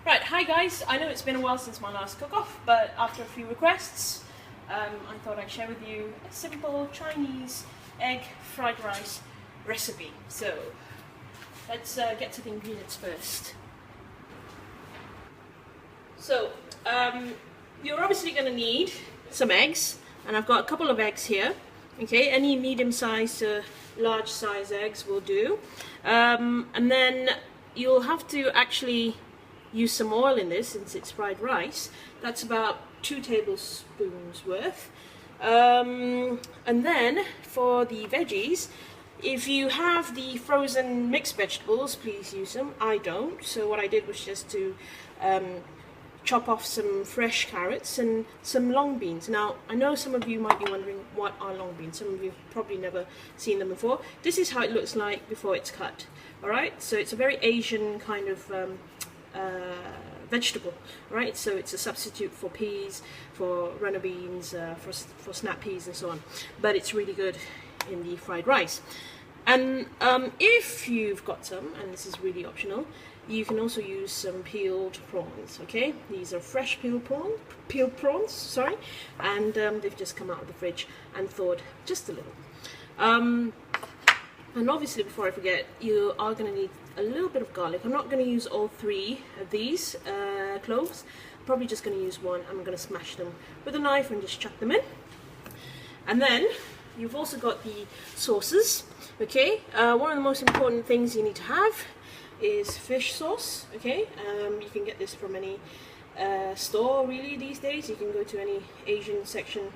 Right, hi guys, I know it's been a while since my last cook-off, but after a few requests, I thought I'd share with you a simple Chinese egg fried rice recipe. So, let's get to the ingredients first. So, you're obviously going to need some eggs, and I've got a couple of eggs here. Okay, any medium-sized to large-size eggs will do. And then you'll have to actually use some oil in this since it's fried rice. That's about 2 tablespoons worth. And then for the veggies, if you have the frozen mixed vegetables, please use them. I don't, so what I did was just to chop off some fresh carrots and some long beans. Now, I know some of you might be wondering what are long beans. Some of you have probably never seen them before. This is how it looks like before it's cut. Alright, so it's a very Asian kind of vegetable, right? So it's a substitute for peas, for runner beans, for snap peas and so on. But it's really good in the fried rice. And if you've got some, and this is really optional, you can also use some peeled prawns, okay? These are fresh peeled prawns, sorry, and they've just come out of the fridge and thawed just a little. And obviously, before I forget, you are going to need a little bit of garlic. I'm not going to use all 3 of these cloves. I'm probably just going to use one. I'm going to smash them with a knife and just chuck them in. And then you've also got the sauces, okay? One of the most important things you need to have is fish sauce, okay? You can get this from any store really these days. You can go to any Asian section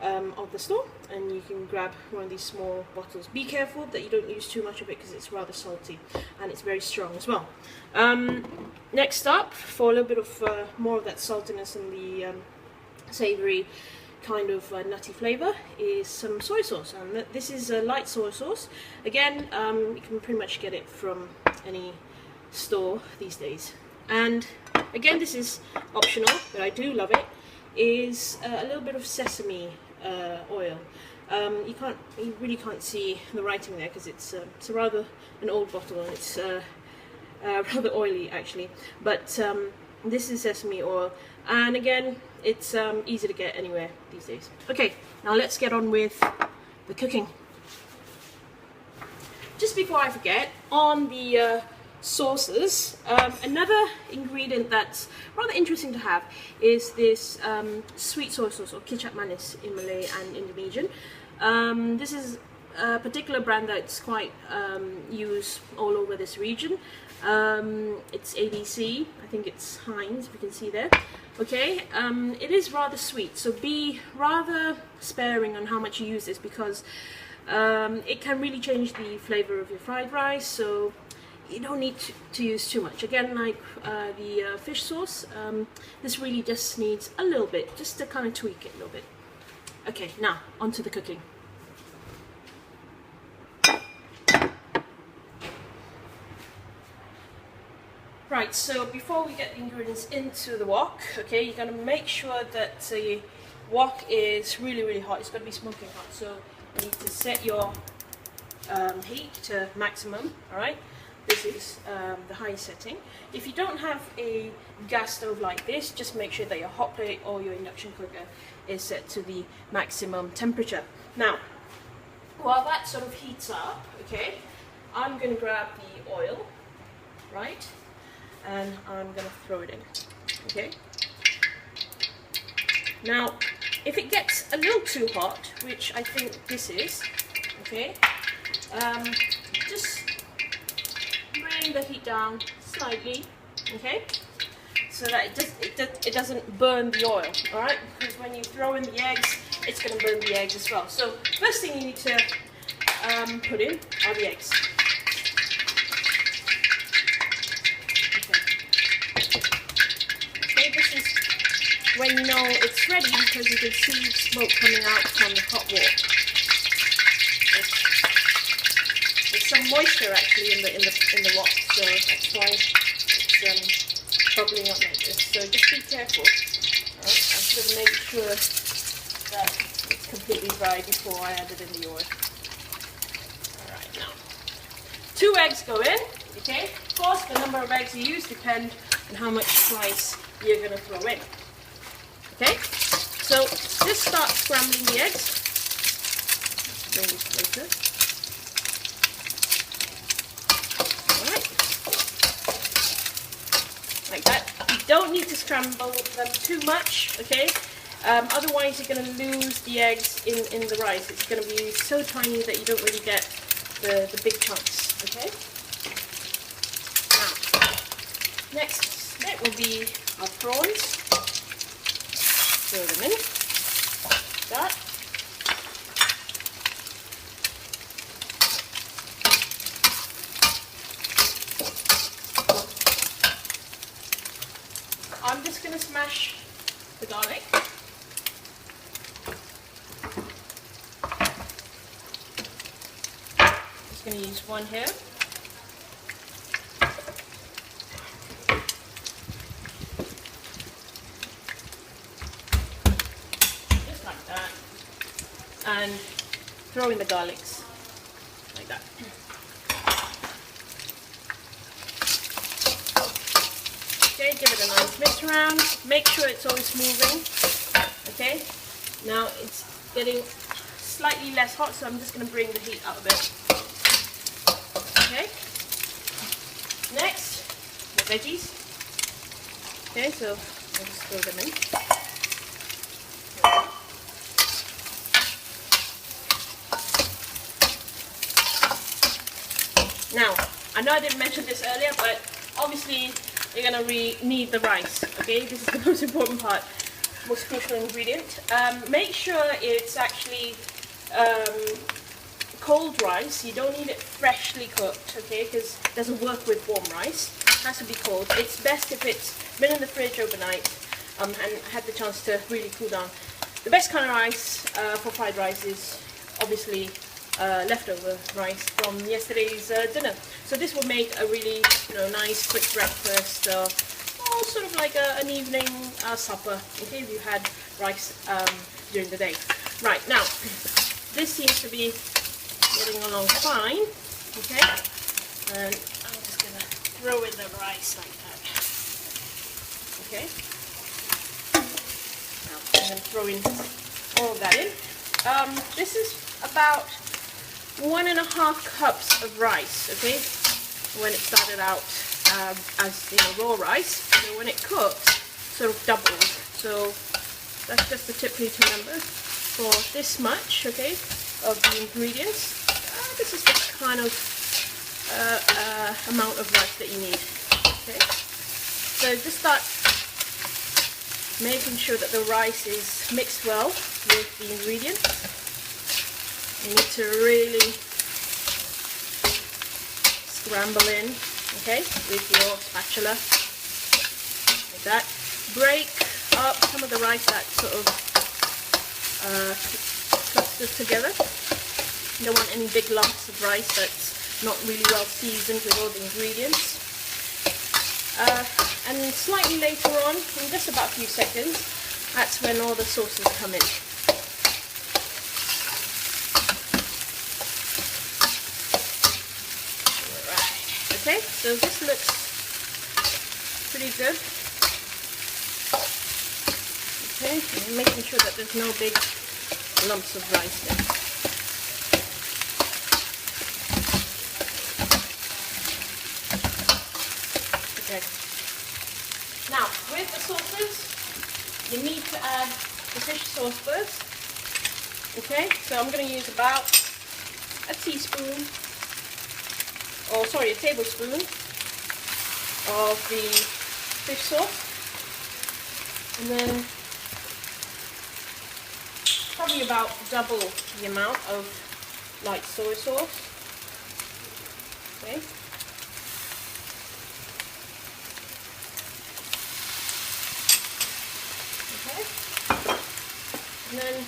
of the store and you can grab one of these small bottles. Be careful that you don't use too much of it because it's rather salty and it's very strong as well. Next up, for a little bit of more of that saltiness and the savoury kind of nutty flavour, is some soy sauce, and this is a light soy sauce. Again, you can pretty much get it from any store these days. And again, this is optional, but I do love it, is a little bit of sesame oil. You really can't see the writing there because it's a rather an old bottle and it's rather oily actually, but this is sesame oil, and again it's easy to get anywhere these days. Okay, now let's get on with the cooking. Just before I forget, on the sauces, another ingredient that's rather interesting to have is this sweet soy sauce, or kicap manis in Malay and Indonesian. This is a particular brand that's quite used all over this region. It's ABC, I think it's Heinz, if you can see there. Okay, it is rather sweet, so be rather sparing on how much you use this because it can really change the flavour of your fried rice, so you don't need to use too much. Again, like the fish sauce, this really just needs a little bit, just to kind of tweak it a little bit. Okay, now on to the cooking. Right, so before we get the ingredients into the wok, okay, you're going to make sure that the wok is really hot. It's going to be smoking hot, so you need to set your heat to maximum, alright? This is the highest setting. If you don't have a gas stove like this, just make sure that your hot plate or your induction cooker is set to the maximum temperature. Now, while that sort of heats up, okay, I'm going to grab the oil, right, and I'm going to throw it in, okay. Now, if it gets a little too hot, which I think this is, okay, just bring the heat down slightly, okay, so that it doesn't burn the oil, alright, because when you throw in the eggs, it's going to burn the eggs as well. So first thing you need to put in are the eggs. Okay, this is when you know it's ready because you can see smoke coming out from the hot water. There's some moisture actually in the wok, so that's why it's bubbling up like this. So just be careful. Right, I should have made sure that it's completely dry before I added in the oil. Alright, now 2 eggs go in, okay? Of course, the number of eggs you use depend and how much spice you're going to throw in. Okay, so just start scrambling the eggs. Bring this closer. Alright, like that. You don't need to scramble them too much, okay? Otherwise you're going to lose the eggs in the rice. It's going to be so tiny that you don't really get the big chunks, okay? Now, next step will be our prawns. Throw them in, like that. I'm just going to smash the garlic. Just going to use one here. Just like that. And throw in the garlics. Like that. Okay, give it a nice mix around. Make sure it's always moving. Okay, now it's getting slightly less hot, so I'm just going to bring the heat up a bit. Okay, next, the veggies. Okay, so I'll just throw them in. Now, I know I didn't mention this earlier, but obviously you're going to need the rice, okay? This is the most important part, most crucial ingredient. Make sure it's actually cold rice. You don't need it freshly cooked, okay? Because it doesn't work with warm rice. It has to be cold. It's best if it's been in the fridge overnight and had the chance to really cool down. The best kind of rice for fried rice is obviously leftover rice from yesterday's dinner. So this will make a really, nice quick breakfast, or sort of like an evening supper, okay, if you had rice during the day. Right, now, this seems to be getting along fine, okay, and I'm just going to throw in the rice like that, okay. Now, I'm going to throw in all of that in. This is about 1.5 cups of rice, okay, when it started out as raw rice, and when it cooked, sort of doubled. So that's just the tip for you to remember. For this much, okay, of the ingredients, this is the kind of amount of rice that you need, okay. So just start making sure that the rice is mixed well with the ingredients. You need to really scramble in, okay, with your spatula, like that. Break up some of the rice that sort of clusters together. You don't want any big lumps of rice that's not really well seasoned with all the ingredients. And then slightly later on, in just about a few seconds, that's when all the sauces come in. Okay, so this looks pretty good. Okay, and making sure that there's no big lumps of rice there. Okay. Now, with the sauces, you need to add the fish sauce first. Okay, so I'm going to use about a tablespoon of the fish sauce, and then probably about double the amount of light soy sauce. Okay. Okay. And then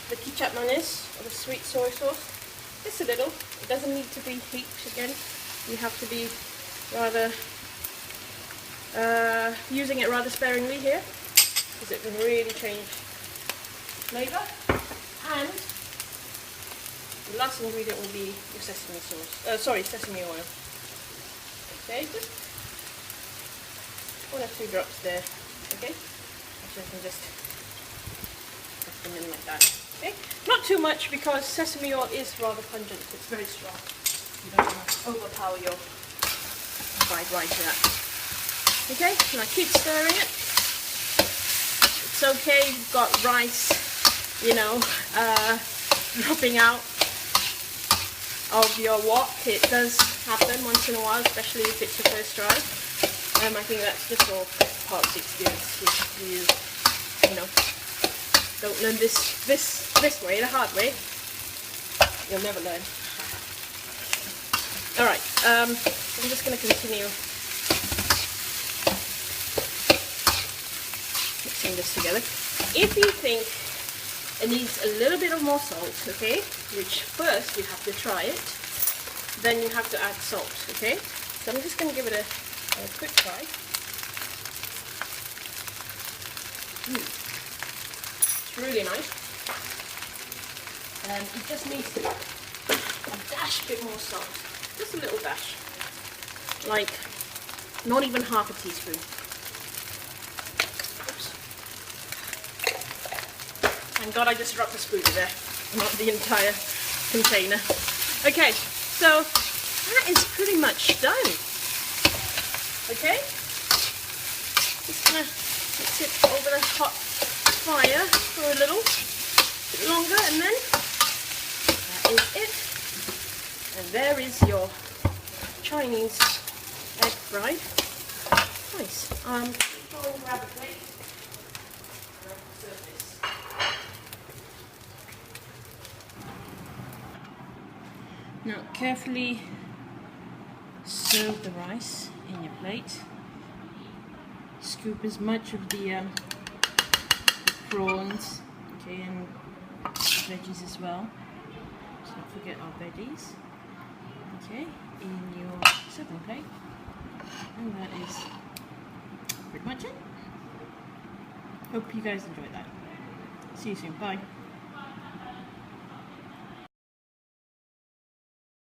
the kicap mayonnaise, or the sweet soy sauce. Just a little. It doesn't need to be heaped again. You have to be rather using it rather sparingly here, because it can really change flavour. And the last ingredient will be your sesame sauce. Sesame oil. Okay, just 1 or 2 drops there. Okay, so I can just put them in like that. Okay, not too much because sesame oil is rather pungent. It's very strong. You don't want to overpower your fried rice with that. Okay, and I keep stirring it. It's okay, you've got rice, you know, dropping out of your wok. It does happen once in a while, especially if it's your first try. I think that's just all part of the experience. You know, don't learn this way, the hard way, you'll never learn. Alright, I'm just going to continue mixing this together. If you think it needs a little bit of more salt, okay, which first you have to try it, then you have to add salt, okay? So I'm just going to give it a quick try. It's really nice. And it just needs a dash bit more salt. Just a little dash. Like, not even half a teaspoon. Oops. Thank God I just dropped the spoon there, not the entire container. Okay, so that is pretty much done. Okay, just gonna mix it over the hot fire for a little bit longer, and then that is it. And there is your Chinese egg fried. Nice. Go and grab a plate. Serve this. Now carefully serve the rice in your plate. Scoop as much of the prawns, okay, and the veggies as well. So don't forget our veggies. Okay, in your serving plate. And that is pretty much it. Hope you guys enjoyed that. See you soon. Bye.